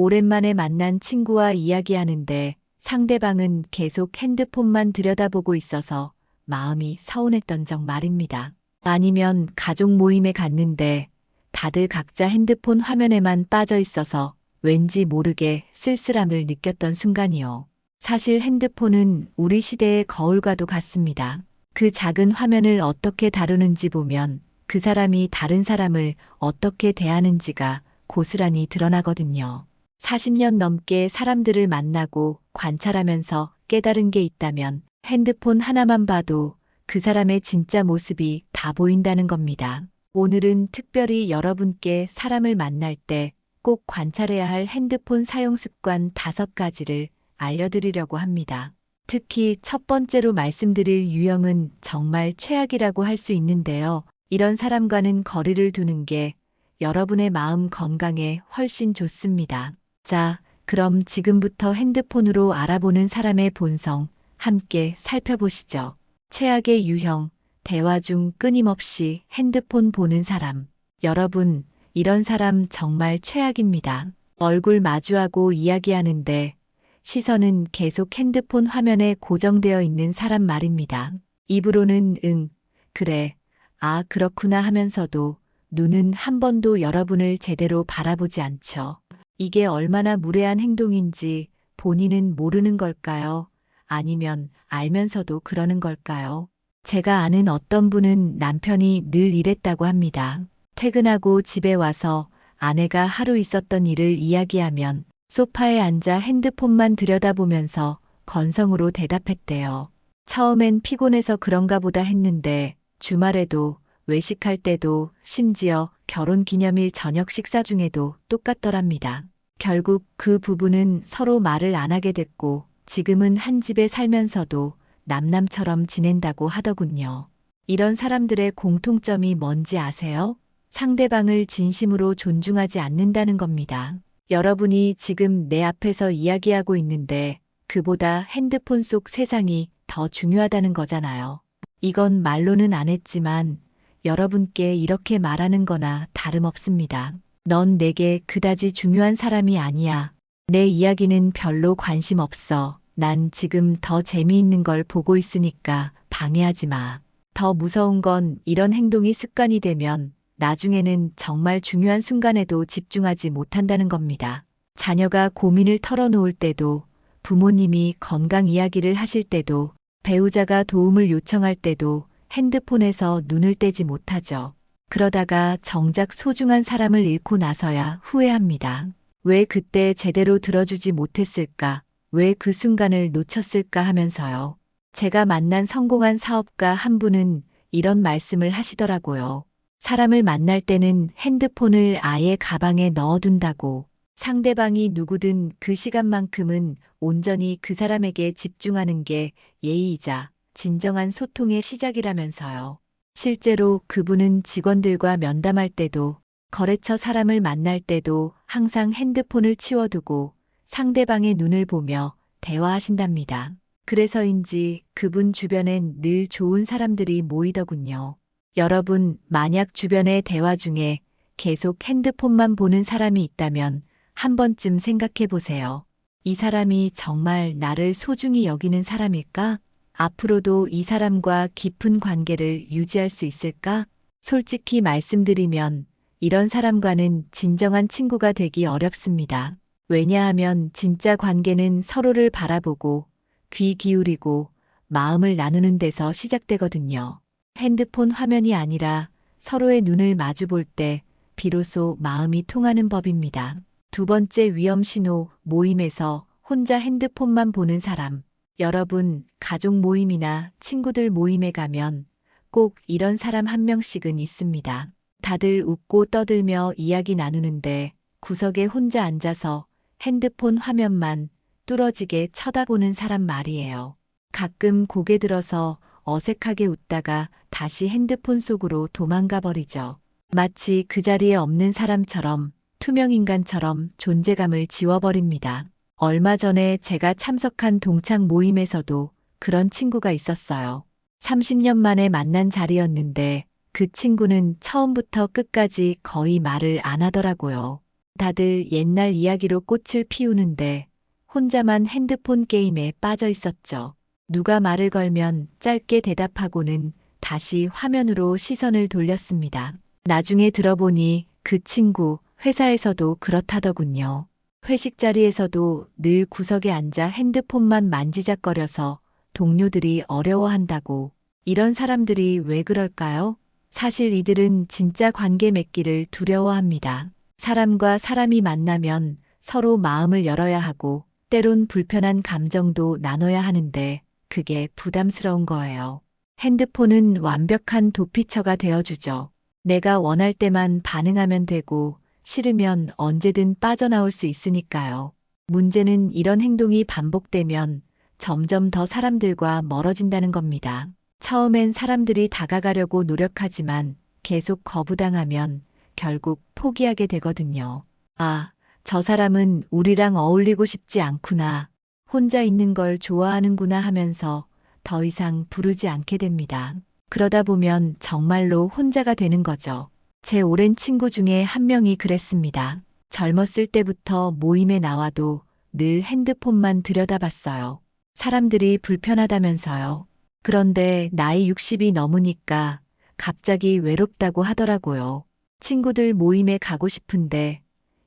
오랜만에 만난 친구와 이야기하는데 상대방은 계속 핸드폰만 들여다보고 있어서 마음이 서운했던 적 말입니다. 아니면 가족 모임에 갔는데 다들 각자 핸드폰 화면에만 빠져 있어서 왠지 모르게 쓸쓸함을 느꼈던 순간이요. 사실 핸드폰은 우리 시대의 거울과도 같습니다. 그 작은 화면을 어떻게 다루는지 보면 그 사람이 다른 사람을 어떻게 대하는지가 고스란히 드러나거든요. 40년 넘게 사람들을 만나고 관찰하면서 깨달은 게 있다면 핸드폰 하나만 봐도 그 사람의 진짜 모습이 다 보인다는 겁니다. 오늘은 특별히 여러분께 사람을 만날 때 꼭 관찰해야 할 핸드폰 사용 습관 5가지를 알려드리려고 합니다. 특히 첫 번째로 말씀드릴 유형은 정말 최악이라고 할 수 있는데요. 이런 사람과는 거리를 두는 게 여러분의 마음 건강에 훨씬 좋습니다. 자, 그럼 지금부터 핸드폰으로 알아보는 사람의 본성 함께 살펴보시죠. 최악의 유형, 대화 중 끊임없이 핸드폰 보는 사람. 여러분, 이런 사람 정말 최악입니다. 얼굴 마주하고 이야기하는데 시선은 계속 핸드폰 화면에 고정되어 있는 사람 말입니다. 입으로는 응, 그래, 아, 그렇구나 하면서도 눈은 한 번도 여러분을 제대로 바라보지 않죠. 이게 얼마나 무례한 행동인지 본인은 모르는 걸까요? 아니면 알면서도 그러는 걸까요? 제가 아는 어떤 분은 남편이 늘 이랬다고 합니다. 퇴근하고 집에 와서 아내가 하루 있었던 일을 이야기하면 소파에 앉아 핸드폰만 들여다보면서 건성으로 대답했대요. 처음엔 피곤해서 그런가 보다 했는데 주말에도 외식할 때도 심지어 결혼 기념일 저녁 식사 중에도 똑같더랍니다. 결국 그 부부는 서로 말을 안 하게 됐고 지금은 한 집에 살면서도 남남처럼 지낸다고 하더군요. 이런 사람들의 공통점이 뭔지 아세요? 상대방을 진심으로 존중하지 않는다는 겁니다. 여러분이 지금 내 앞에서 이야기하고 있는데 그보다 핸드폰 속 세상이 더 중요하다는 거잖아요. 이건 말로는 안 했지만 여러분께 이렇게 말하는 거나 다름없습니다. 넌 내게 그다지 중요한 사람이 아니야. 내 이야기는 별로 관심 없어. 난 지금 더 재미있는 걸 보고 있으니까 방해하지 마. 더 무서운 건 이런 행동이 습관이 되면 나중에는 정말 중요한 순간에도 집중하지 못한다는 겁니다. 자녀가 고민을 털어놓을 때도, 부모님이 건강 이야기를 하실 때도, 배우자가 도움을 요청할 때도 핸드폰에서 눈을 떼지 못하죠. 그러다가 정작 소중한 사람을 잃고 나서야 후회합니다. 왜 그때 제대로 들어주지 못했을까? 왜 그 순간을 놓쳤을까 하면서요. 제가 만난 성공한 사업가 한 분은 이런 말씀을 하시더라고요. 사람을 만날 때는 핸드폰을 아예 가방에 넣어둔다고. 상대방이 누구든 그 시간만큼은 온전히 그 사람에게 집중하는 게 예의이자 진정한 소통의 시작이라면서요. 실제로 그분은 직원들과 면담할 때도 거래처 사람을 만날 때도 항상 핸드폰을 치워두고 상대방의 눈을 보며 대화하신답니다. 그래서인지 그분 주변엔 늘 좋은 사람들이 모이더군요. 여러분, 만약 주변의 대화 중에 계속 핸드폰만 보는 사람이 있다면 한 번쯤 생각해 보세요. 이 사람이 정말 나를 소중히 여기는 사람일까? 앞으로도 이 사람과 깊은 관계를 유지할 수 있을까? 솔직히 말씀드리면 이런 사람과는 진정한 친구가 되기 어렵습니다. 왜냐하면 진짜 관계는 서로를 바라보고 귀 기울이고 마음을 나누는 데서 시작되거든요. 핸드폰 화면이 아니라 서로의 눈을 마주 볼 때 비로소 마음이 통하는 법입니다. 두 번째 위험 신호, 모임에서 혼자 핸드폰만 보는 사람. 여러분, 가족 모임이나 친구들 모임에 가면 꼭 이런 사람 한 명씩은 있습니다. 다들 웃고 떠들며 이야기 나누는데 구석에 혼자 앉아서 핸드폰 화면만 뚫어지게 쳐다보는 사람 말이에요. 가끔 고개 들어서 어색하게 웃다가 다시 핸드폰 속으로 도망가 버리죠. 마치 그 자리에 없는 사람처럼 투명인간처럼 존재감을 지워버립니다. 얼마 전에 제가 참석한 동창 모임에서도 그런 친구가 있었어요. 30년 만에 만난 자리였는데 그 친구는 처음부터 끝까지 거의 말을 안 하더라고요. 다들 옛날 이야기로 꽃을 피우는데 혼자만 핸드폰 게임에 빠져 있었죠. 누가 말을 걸면 짧게 대답하고는 다시 화면으로 시선을 돌렸습니다. 나중에 들어보니 그 친구 회사에서도 그렇다더군요. 회식 자리에서도 늘 구석에 앉아 핸드폰만 만지작거려서 동료들이 어려워한다고. 이런 사람들이 왜 그럴까요? 사실 이들은 진짜 관계 맺기를 두려워합니다. 사람과 사람이 만나면 서로 마음을 열어야 하고 때론 불편한 감정도 나눠야 하는데 그게 부담스러운 거예요. 핸드폰은 완벽한 도피처가 되어주죠. 내가 원할 때만 반응하면 되고 싫으면 언제든 빠져나올 수 있으니까요. 문제는 이런 행동이 반복되면 점점 더 사람들과 멀어진다는 겁니다. 처음엔 사람들이 다가가려고 노력하지만 계속 거부당하면 결국 포기하게 되거든요. 아, 저 사람은 우리랑 어울리고 싶지 않구나. 혼자 있는 걸 좋아하는구나 하면서 더 이상 부르지 않게 됩니다. 그러다 보면 정말로 혼자가 되는 거죠. 제 오랜 친구 중에 한 명이 그랬습니다. 젊었을 때부터 모임에 나와도 늘 핸드폰만 들여다봤어요. 사람들이 불편하다면서요. 그런데 나이 60이 넘으니까 갑자기 외롭다고 하더라고요. 친구들 모임에 가고 싶은데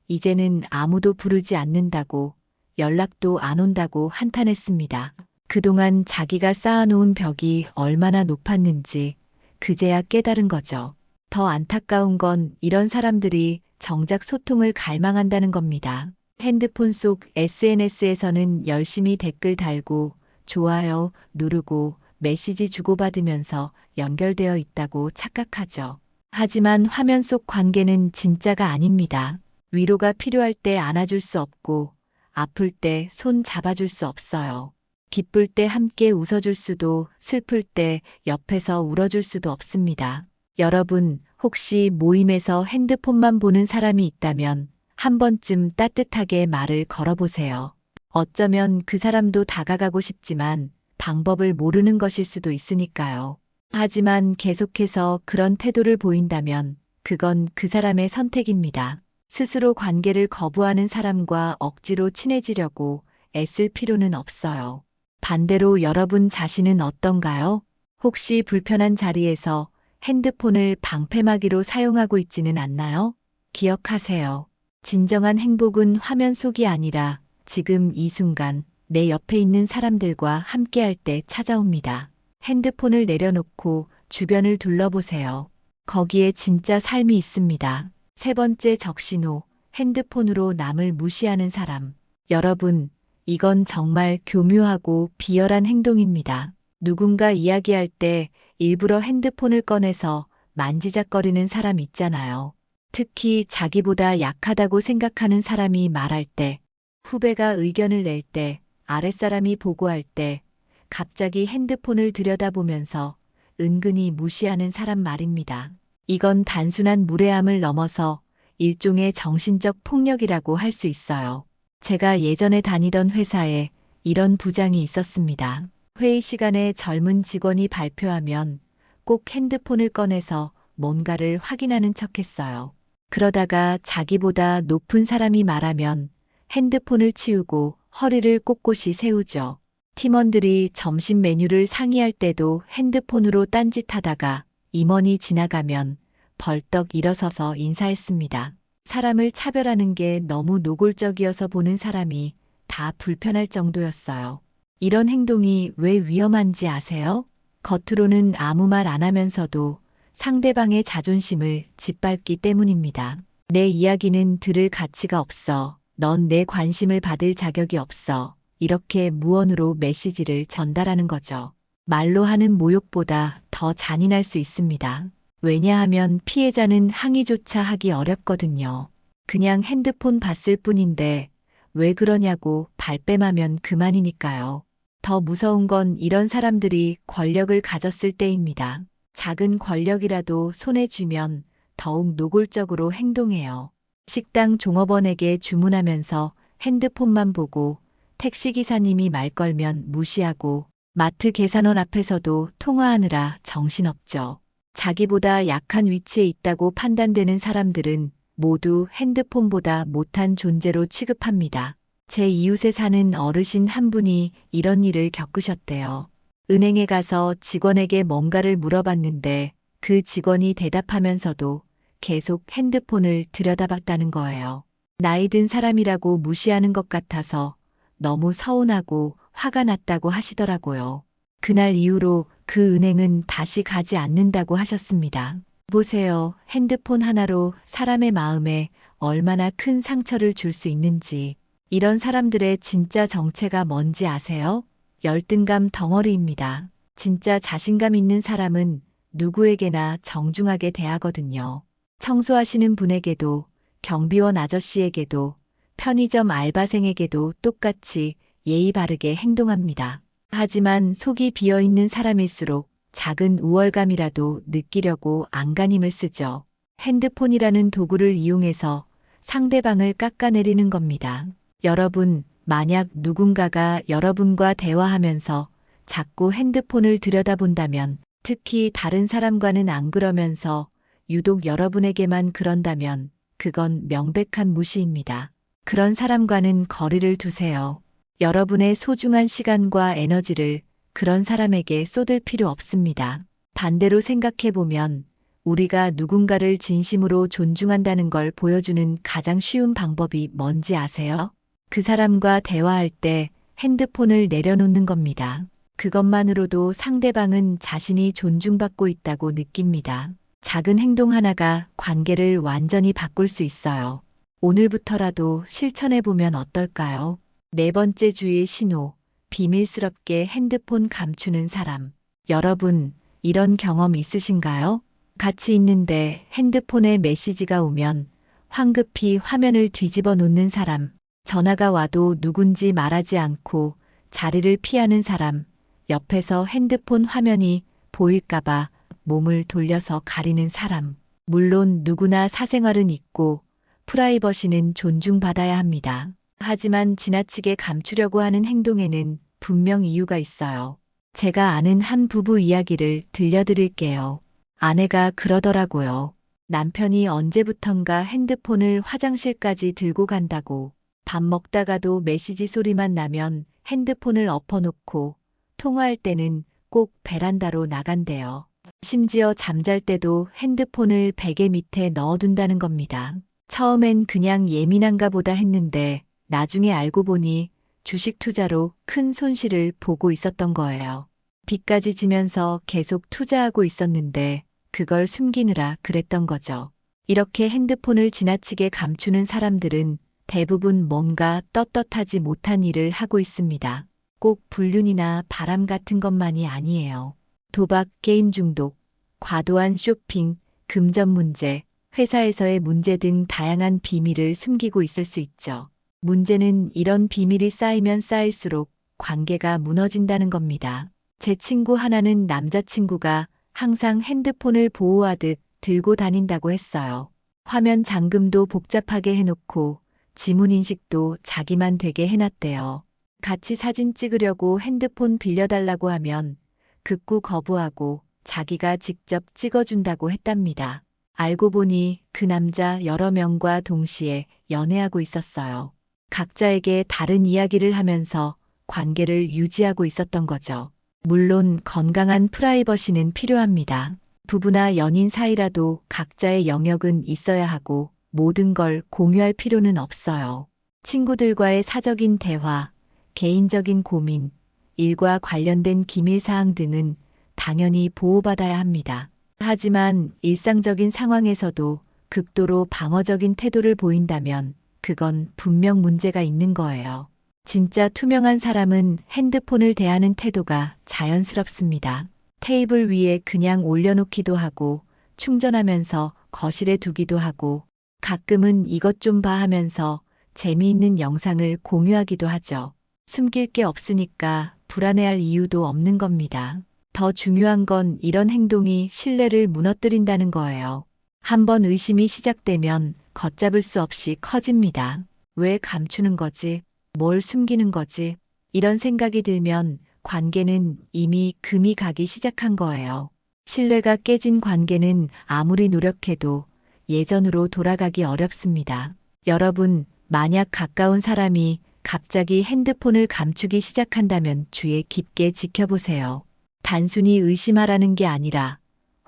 이제는 아무도 부르지 않는다고, 연락도 안 온다고 한탄했습니다. 그동안 자기가 쌓아놓은 벽이 얼마나 높았는지 그제야 깨달은 거죠. 더 안타까운 건 이런 사람들이 정작 소통을 갈망한다는 겁니다. 핸드폰 속 SNS에서는 열심히 댓글 달고 좋아요 누르고 메시지 주고받으면서 연결되어 있다고 착각하죠. 하지만 화면 속 관계는 진짜가 아닙니다. 위로가 필요할 때 안아줄 수 없고 아플 때 손 잡아줄 수 없어요. 기쁠 때 함께 웃어줄 수도 슬플 때 옆에서 울어줄 수도 없습니다. 여러분, 혹시 모임에서 핸드폰만 보는 사람이 있다면 한 번쯤 따뜻하게 말을 걸어보세요. 어쩌면 그 사람도 다가가고 싶지만 방법을 모르는 것일 수도 있으니까요. 하지만 계속해서 그런 태도를 보인다면 그건 그 사람의 선택입니다. 스스로 관계를 거부하는 사람과 억지로 친해지려고 애쓸 필요는 없어요. 반대로 여러분 자신은 어떤가요? 혹시 불편한 자리에서 핸드폰을 방패막이로 사용하고 있지는 않나요? 기억하세요. 진정한 행복은 화면 속이 아니라 지금 이 순간 내 옆에 있는 사람들과 함께할 때 찾아옵니다. 핸드폰을 내려놓고 주변을 둘러보세요. 거기에 진짜 삶이 있습니다. 세 번째 적신호, 핸드폰으로 남을 무시하는 사람. 여러분, 이건 정말 교묘하고 비열한 행동입니다. 누군가 이야기할 때 일부러 핸드폰을 꺼내서 만지작거리는 사람 있잖아요. 특히 자기보다 약하다고 생각하는 사람이 말할 때, 후배가 의견을 낼 때, 아랫사람이 보고할 때, 갑자기 핸드폰을 들여다보면서 은근히 무시하는 사람 말입니다. 이건 단순한 무례함을 넘어서 일종의 정신적 폭력이라고 할 수 있어요. 제가 예전에 다니던 회사에 이런 부장이 있었습니다. 회의 시간에 젊은 직원이 발표하면 꼭 핸드폰을 꺼내서 뭔가를 확인하는 척했어요. 그러다가 자기보다 높은 사람이 말하면 핸드폰을 치우고 허리를 꼿꼿이 세우죠. 팀원들이 점심 메뉴를 상의할 때도 핸드폰으로 딴짓하다가 임원이 지나가면 벌떡 일어서서 인사했습니다. 사람을 차별하는 게 너무 노골적이어서 보는 사람이 다 불편할 정도였어요. 이런 행동이 왜 위험한지 아세요? 겉으로는 아무 말 안 하면서도 상대방의 자존심을 짓밟기 때문입니다. 내 이야기는 들을 가치가 없어. 넌 내 관심을 받을 자격이 없어. 이렇게 무언으로 메시지를 전달하는 거죠. 말로 하는 모욕보다 더 잔인할 수 있습니다. 왜냐하면 피해자는 항의조차 하기 어렵거든요. 그냥 핸드폰 봤을 뿐인데 왜 그러냐고 발뺌하면 그만이니까요. 더 무서운 건 이런 사람들이 권력을 가졌을 때입니다. 작은 권력이라도 손에 쥐면 더욱 노골적으로 행동해요. 식당 종업원에게 주문하면서 핸드폰만 보고 택시기사님이 말 걸면 무시하고 마트 계산원 앞에서도 통화하느라 정신없죠. 자기보다 약한 위치에 있다고 판단되는 사람들은 모두 핸드폰보다 못한 존재로 취급합니다. 제 이웃에 사는 어르신 한 분이 이런 일을 겪으셨대요. 은행에 가서 직원에게 뭔가를 물어봤는데 그 직원이 대답하면서도 계속 핸드폰을 들여다봤다는 거예요. 나이 든 사람이라고 무시하는 것 같아서 너무 서운하고 화가 났다고 하시더라고요. 그날 이후로 그 은행은 다시 가지 않는다고 하셨습니다. 보세요. 핸드폰 하나로 사람의 마음에 얼마나 큰 상처를 줄 수 있는지. 이런 사람들의 진짜 정체가 뭔지 아세요? 열등감 덩어리입니다. 진짜 자신감 있는 사람은 누구에게나 정중하게 대하거든요. 청소하시는 분에게도, 경비원 아저씨에게도, 편의점 알바생에게도 똑같이 예의 바르게 행동합니다. 하지만 속이 비어 있는 사람일수록 작은 우월감이라도 느끼려고 안간힘을 쓰죠. 핸드폰이라는 도구를 이용해서 상대방을 깎아내리는 겁니다. 여러분, 만약 누군가가 여러분과 대화하면서 자꾸 핸드폰을 들여다본다면, 특히 다른 사람과는 안 그러면서 유독 여러분에게만 그런다면 그건 명백한 무시입니다. 그런 사람과는 거리를 두세요. 여러분의 소중한 시간과 에너지를 그런 사람에게 쏟을 필요 없습니다. 반대로 생각해보면 우리가 누군가를 진심으로 존중한다는 걸 보여주는 가장 쉬운 방법이 뭔지 아세요? 그 사람과 대화할 때 핸드폰을 내려놓는 겁니다. 그것만으로도 상대방은 자신이 존중받고 있다고 느낍니다. 작은 행동 하나가 관계를 완전히 바꿀 수 있어요. 오늘부터라도 실천해보면 어떨까요? 네 번째 주의 신호, 비밀스럽게 핸드폰 감추는 사람. 여러분, 이런 경험 있으신가요? 같이 있는데 핸드폰에 메시지가 오면 황급히 화면을 뒤집어 놓는 사람, 전화가 와도 누군지 말하지 않고 자리를 피하는 사람, 옆에서 핸드폰 화면이 보일까봐 몸을 돌려서 가리는 사람. 물론 누구나 사생활은 있고 프라이버시는 존중받아야 합니다. 하지만 지나치게 감추려고 하는 행동에는 분명 이유가 있어요. 제가 아는 한 부부 이야기를 들려드릴게요. 아내가 그러더라고요. 남편이 언제부턴가 핸드폰을 화장실까지 들고 간다고. 밥 먹다가도 메시지 소리만 나면 핸드폰을 엎어놓고 통화할 때는 꼭 베란다로 나간대요. 심지어 잠잘 때도 핸드폰을 베개 밑에 넣어둔다는 겁니다. 처음엔 그냥 예민한가 보다 했는데 나중에 알고 보니 주식 투자로 큰 손실을 보고 있었던 거예요. 빚까지 지면서 계속 투자하고 있었는데 그걸 숨기느라 그랬던 거죠. 이렇게 핸드폰을 지나치게 감추는 사람들은 대부분 뭔가 떳떳하지 못한 일을 하고 있습니다. 꼭 불륜이나 바람 같은 것만이 아니에요. 도박, 게임 중독, 과도한 쇼핑, 금전 문제, 회사에서의 문제 등 다양한 비밀을 숨기고 있을 수 있죠. 문제는 이런 비밀이 쌓이면 쌓일수록 관계가 무너진다는 겁니다. 제 친구 하나는 남자친구가 항상 핸드폰을 보호하듯 들고 다닌다고 했어요. 화면 잠금도 복잡하게 해놓고 지문 인식도 자기만 되게 해놨대요. 같이 사진 찍으려고 핸드폰 빌려달라고 하면 극구 거부하고 자기가 직접 찍어준다고 했답니다. 알고 보니 그 남자 여러 명과 동시에 연애하고 있었어요. 각자에게 다른 이야기를 하면서 관계를 유지하고 있었던 거죠. 물론 건강한 프라이버시는 필요합니다. 부부나 연인 사이라도 각자의 영역은 있어야 하고 모든 걸 공유할 필요는 없어요. 친구들과의 사적인 대화, 개인적인 고민, 일과 관련된 기밀사항 등은 당연히 보호받아야 합니다. 하지만 일상적인 상황에서도 극도로 방어적인 태도를 보인다면 그건 분명 문제가 있는 거예요. 진짜 투명한 사람은 핸드폰을 대하는 태도가 자연스럽습니다. 테이블 위에 그냥 올려놓기도 하고 충전하면서 거실에 두기도 하고 가끔은 이것 좀 봐 하면서 재미있는 영상을 공유하기도 하죠. 숨길 게 없으니까 불안해할 이유도 없는 겁니다. 더 중요한 건 이런 행동이 신뢰를 무너뜨린다는 거예요. 한번 의심이 시작되면 걷잡을 수 없이 커집니다. 왜 감추는 거지? 뭘 숨기는 거지? 이런 생각이 들면 관계는 이미 금이 가기 시작한 거예요. 신뢰가 깨진 관계는 아무리 노력해도 예전으로 돌아가기 어렵습니다. 여러분, 만약 가까운 사람이 갑자기 핸드폰을 감추기 시작한다면 주의 깊게 지켜보세요. 단순히 의심하라는 게 아니라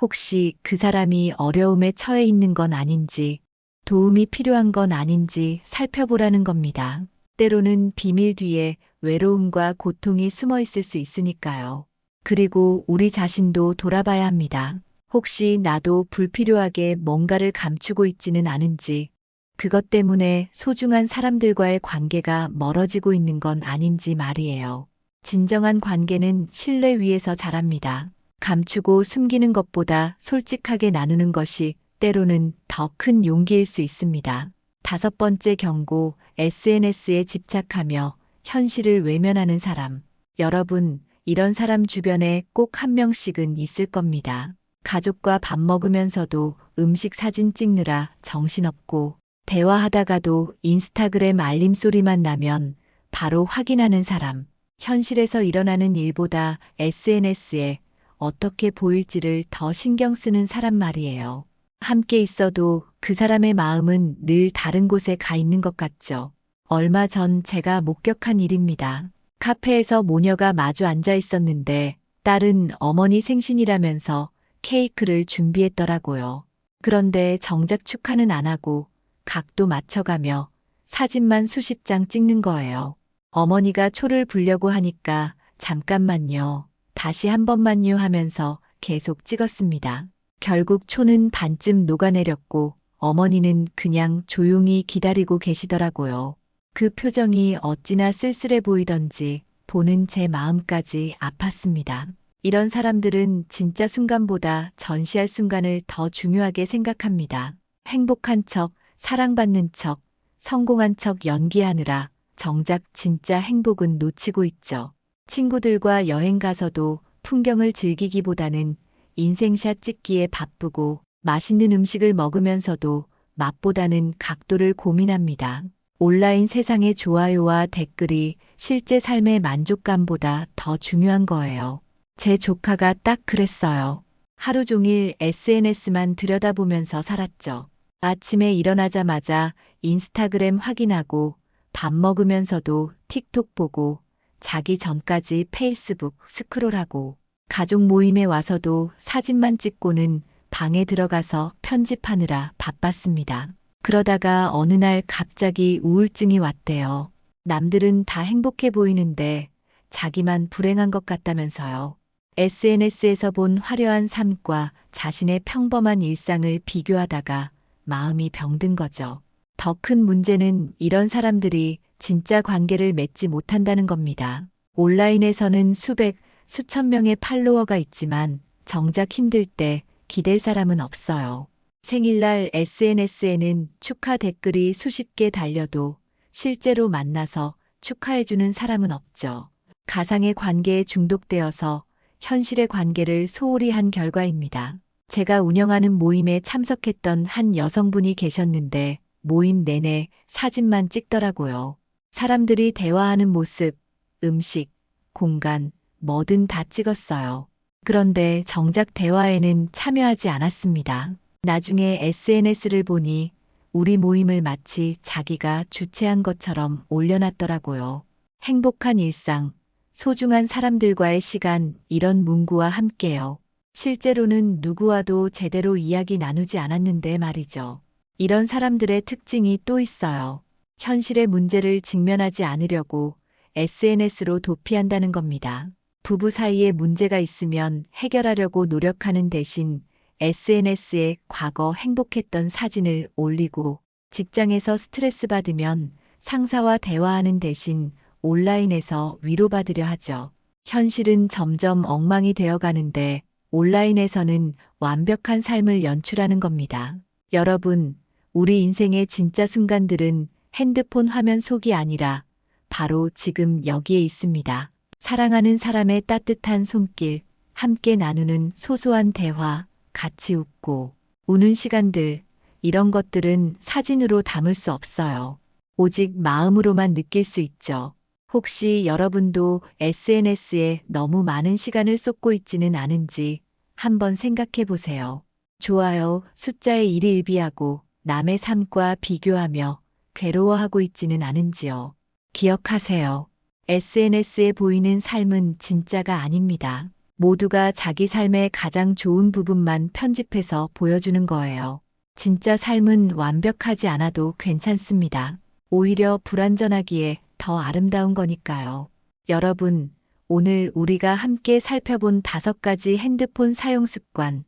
혹시 그 사람이 어려움에 처해 있는 건 아닌지, 도움이 필요한 건 아닌지 살펴보라는 겁니다. 때로는 비밀 뒤에 외로움과 고통이 숨어 있을 수 있으니까요. 그리고 우리 자신도 돌아봐야 합니다. 혹시 나도 불필요하게 뭔가를 감추고 있지는 않은지, 그것 때문에 소중한 사람들과의 관계가 멀어지고 있는 건 아닌지 말이에요. 진정한 관계는 신뢰 위에서 자랍니다. 감추고 숨기는 것보다 솔직하게 나누는 것이 때로는 더 큰 용기일 수 있습니다. 5번째 경고, SNS에 집착하며 현실을 외면하는 사람. 여러분, 이런 사람 주변에 꼭 한 명씩은 있을 겁니다. 가족과 밥 먹으면서도 음식 사진 찍느라 정신없고, 대화하다가도 인스타그램 알림 소리만 나면 바로 확인하는 사람. 현실에서 일어나는 일보다 SNS에 어떻게 보일지를 더 신경 쓰는 사람 말이에요. 함께 있어도 그 사람의 마음은 늘 다른 곳에 가 있는 것 같죠. 얼마 전 제가 목격한 일입니다. 카페에서 모녀가 마주 앉아 있었는데 딸은 어머니 생신이라면서 케이크를 준비했더라고요. 그런데 정작 축하는 안 하고 각도 맞춰가며 사진만 수십 장 찍는 거예요. 어머니가 초를 불려고 하니까 잠깐만요, 다시 한 번만요 하면서 계속 찍었습니다. 결국 초는 반쯤 녹아내렸고 어머니는 그냥 조용히 기다리고 계시더라고요. 그 표정이 어찌나 쓸쓸해 보이던지 보는 제 마음까지 아팠습니다. 이런 사람들은 진짜 순간보다 전시할 순간을 더 중요하게 생각합니다. 행복한 척, 사랑받는 척, 성공한 척 연기하느라 정작 진짜 행복은 놓치고 있죠. 친구들과 여행 가서도 풍경을 즐기기보다는 인생샷 찍기에 바쁘고 맛있는 음식을 먹으면서도 맛보다는 각도를 고민합니다. 온라인 세상의 좋아요와 댓글이 실제 삶의 만족감보다 더 중요한 거예요. 제 조카가 딱 그랬어요. 하루 종일 SNS만 들여다보면서 살았죠. 아침에 일어나자마자 인스타그램 확인하고 밥 먹으면서도 틱톡 보고 자기 전까지 페이스북 스크롤하고 가족 모임에 와서도 사진만 찍고는 방에 들어가서 편집하느라 바빴습니다. 그러다가 어느 날 갑자기 우울증이 왔대요. 남들은 다 행복해 보이는데 자기만 불행한 것 같다면서요. SNS에서 본 화려한 삶과 자신의 평범한 일상을 비교하다가 마음이 병든 거죠. 더 큰 문제는 이런 사람들이 진짜 관계를 맺지 못한다는 겁니다. 온라인에서는 수백, 수천 명의 팔로워가 있지만 정작 힘들 때 기댈 사람은 없어요. 생일날 SNS에는 축하 댓글이 수십 개 달려도 실제로 만나서 축하해주는 사람은 없죠. 가상의 관계에 중독되어서 현실의 관계를 소홀히 한 결과입니다. 제가 운영하는 모임에 참석했던 한 여성분이 계셨는데 모임 내내 사진만 찍더라고요. 사람들이 대화하는 모습, 음식, 공간, 뭐든 다 찍었어요. 그런데 정작 대화에는 참여하지 않았습니다. 나중에 SNS를 보니 우리 모임을 마치 자기가 주최한 것처럼 올려놨더라고요. 행복한 일상, 소중한 사람들과의 시간, 이런 문구와 함께요. 실제로는 누구와도 제대로 이야기 나누지 않았는데 말이죠. 이런 사람들의 특징이 또 있어요. 현실의 문제를 직면하지 않으려고 SNS로 도피한다는 겁니다. 부부 사이에 문제가 있으면 해결하려고 노력하는 대신 SNS에 과거 행복했던 사진을 올리고, 직장에서 스트레스 받으면 상사와 대화하는 대신 온라인에서 위로받으려 하죠. 현실은 점점 엉망이 되어 가는데 온라인에서는 완벽한 삶을 연출하는 겁니다. 여러분, 우리 인생의 진짜 순간들은 핸드폰 화면 속이 아니라 바로 지금 여기에 있습니다. 사랑하는 사람의 따뜻한 손길, 함께 나누는 소소한 대화, 같이 웃고 우는 시간들, 이런 것들은 사진으로 담을 수 없어요. 오직 마음으로만 느낄 수 있죠. 혹시 여러분도 SNS에 너무 많은 시간을 쏟고 있지는 않은지 한번 생각해 보세요. 좋아요, 숫자에 일희일비하고 남의 삶과 비교하며 괴로워하고 있지는 않은지요. 기억하세요. SNS에 보이는 삶은 진짜가 아닙니다. 모두가 자기 삶의 가장 좋은 부분만 편집해서 보여주는 거예요. 진짜 삶은 완벽하지 않아도 괜찮습니다. 오히려 불완전하기에 더 아름다운 거니까요. 여러분, 오늘 우리가 함께 살펴본 5가지 핸드폰 사용 습관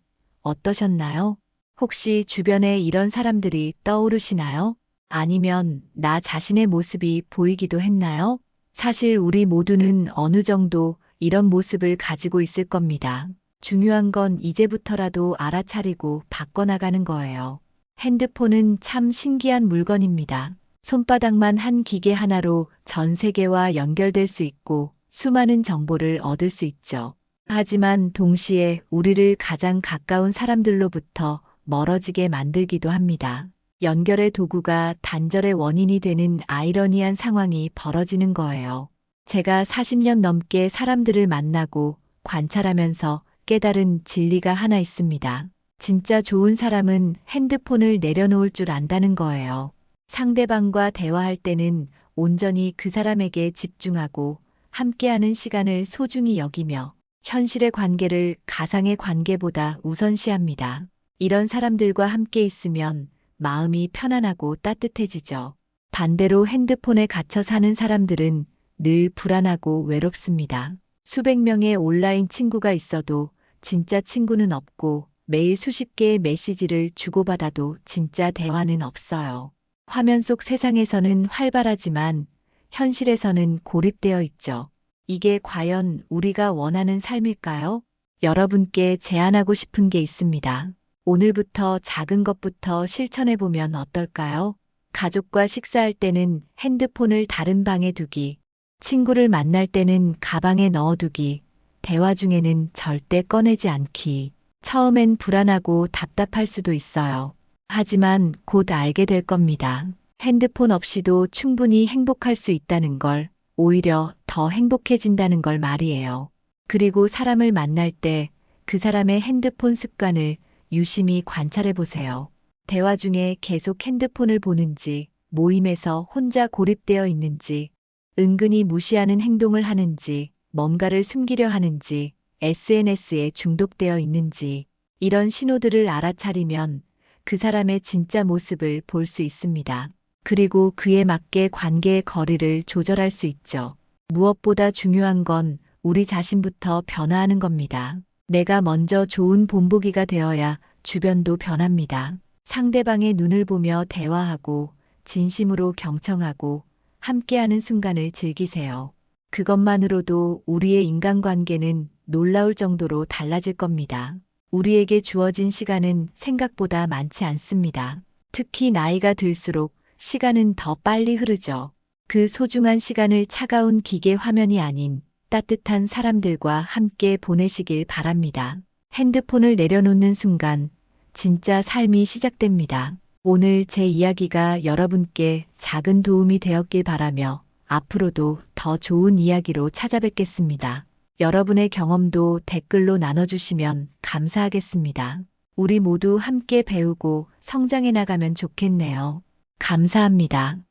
어떠셨나요? 혹시 주변에 이런 사람들이 떠오르시나요? 아니면 나 자신의 모습이 보이기도 했나요? 사실 우리 모두는 어느 정도 이런 모습을 가지고 있을 겁니다. 중요한 건 이제부터라도 알아차리고 바꿔나가는 거예요. 핸드폰은 참 신기한 물건입니다. 손바닥만 한 기계 하나로 전 세계와 연결될 수 있고 수많은 정보를 얻을 수 있죠. 하지만 동시에 우리를 가장 가까운 사람들로부터 멀어지게 만들기도 합니다. 연결의 도구가 단절의 원인이 되는 아이러니한 상황이 벌어지는 거예요. 제가 40년 넘게 사람들을 만나고 관찰하면서 깨달은 진리가 하나 있습니다. 진짜 좋은 사람은 핸드폰을 내려놓을 줄 안다는 거예요. 상대방과 대화할 때는 온전히 그 사람에게 집중하고 함께하는 시간을 소중히 여기며 현실의 관계를 가상의 관계보다 우선시합니다. 이런 사람들과 함께 있으면 마음이 편안하고 따뜻해지죠. 반대로 핸드폰에 갇혀 사는 사람들은 늘 불안하고 외롭습니다. 수백 명의 온라인 친구가 있어도 진짜 친구는 없고 매일 수십 개의 메시지를 주고받아도 진짜 대화는 없어요. 화면 속 세상에서는 활발하지만 현실에서는 고립되어 있죠. 이게 과연 우리가 원하는 삶일까요? 여러분께 제안하고 싶은 게 있습니다. 오늘부터 작은 것부터 실천해보면 어떨까요? 가족과 식사할 때는 핸드폰을 다른 방에 두기, 친구를 만날 때는 가방에 넣어두기, 대화 중에는 절대 꺼내지 않기. 처음엔 불안하고 답답할 수도 있어요. 하지만 곧 알게 될 겁니다. 핸드폰 없이도 충분히 행복할 수 있다는 걸, 오히려 더 행복해진다는 걸 말이에요. 그리고 사람을 만날 때 그 사람의 핸드폰 습관을 유심히 관찰해 보세요. 대화 중에 계속 핸드폰을 보는지, 모임에서 혼자 고립되어 있는지, 은근히 무시하는 행동을 하는지, 뭔가를 숨기려 하는지, SNS에 중독되어 있는지, 이런 신호들을 알아차리면 그 사람의 진짜 모습을 볼 수 있습니다. 그리고 그에 맞게 관계의 거리를 조절할 수 있죠. 무엇보다 중요한 건 우리 자신부터 변화하는 겁니다. 내가 먼저 좋은 본보기가 되어야 주변도 변합니다. 상대방의 눈을 보며 대화하고 진심으로 경청하고 함께하는 순간을 즐기세요. 그것만으로도 우리의 인간관계는 놀라울 정도로 달라질 겁니다. 우리에게 주어진 시간은 생각보다 많지 않습니다. 특히 나이가 들수록 시간은 더 빨리 흐르죠. 그 소중한 시간을 차가운 기계 화면이 아닌 따뜻한 사람들과 함께 보내시길 바랍니다. 핸드폰을 내려놓는 순간 진짜 삶이 시작됩니다. 오늘 제 이야기가 여러분께 작은 도움이 되었길 바라며 앞으로도 더 좋은 이야기로 찾아뵙겠습니다. 여러분의 경험도 댓글로 나눠주시면 감사하겠습니다. 우리 모두 함께 배우고 성장해 나가면 좋겠네요. 감사합니다.